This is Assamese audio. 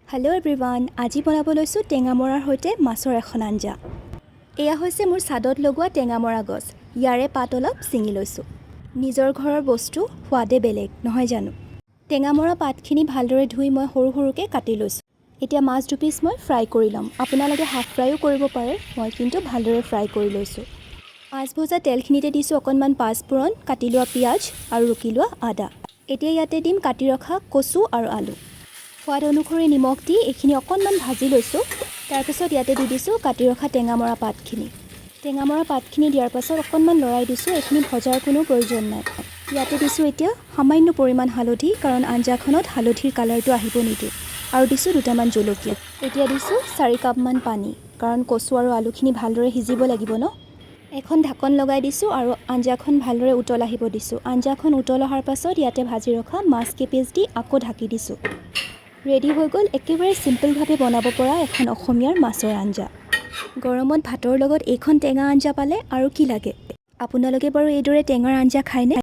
হেল্ল' এভৰিৱান, আজি বনাব লৈছোঁ টেঙামৰাৰ সৈতে মাছৰ এখন আঞ্জা। এয়া হৈছে মোৰ ছাদত লগোৱা টেঙামৰা গছ। ইয়াৰে পাত অলপ ছিঙি লৈছোঁ। নিজৰ ঘৰৰ বস্তু সোৱাদে বেলেগ, নহয় জানো? টেঙামৰা পাতখিনি ভালদৰে ধুই মই সৰু সৰুকৈ কাটি লৈছোঁ। এতিয়া মাছ দুপিচ মই ফ্ৰাই কৰি ল'ম। আপোনালোকে হাফ ফ্ৰাইও কৰিব পাৰে, মই কিন্তু ভালদৰে ফ্ৰাই কৰি লৈছোঁ। মাছ ভজা তেলখিনিতে দিছোঁ অকণমান পাঁচফোৰণ, কাটি লোৱা পিঁয়াজ আৰু ৰুকি লোৱা আদা। এতিয়া ইয়াতে দিম কাটি ৰখা কচু আৰু আলু। সোৱাদ অনুসৰি নিমখ দি এইখিনি অকণমান ভাজি লৈছোঁ। তাৰপিছত ইয়াতে দি দিছোঁ কাটি ৰখা টেঙামৰা পাতখিনি। টেঙামৰা পাতখিনি দিয়াৰ পাছত অকণমান লৰাই দিছোঁ। এইখিনি ভজাৰ কোনো প্ৰয়োজন নাই। ইয়াতে দিছোঁ এতিয়া সামান্য পৰিমাণ হালধি, কাৰণ আঞ্জাখনত হালধিৰ কালাৰটো আহিব নিদিওঁ, আৰু দিছোঁ দুটামান জলকীয়া। এতিয়া দিছোঁ 4 কাপমান পানী, কাৰণ কচু আৰু আলুখিনি ভালদৰে সিজিব লাগিব ন। এখন ঢাকন লগাই দিছোঁ আৰু আঞ্জাখন ভালদৰে উতল আহিব দিছোঁ। আঞ্জাখন উতল অহাৰ পাছত ইয়াতে ভাজি ৰখা মাছ কেইপিচ দি আকৌ ঢাকি দিছোঁ। ৰেডি হৈ গ'ল একেবাৰে চিম্পলভাৱে বনাব পৰা এখন অসমীয়াৰ মাছৰ আঞ্জা। গৰমত ভাতৰ লগত এইখন টেঙা আঞ্জা পালে আৰু কি লাগে? আপোনালোকে বাৰু এইদৰে টেঙাৰ আঞ্জা খায়নে?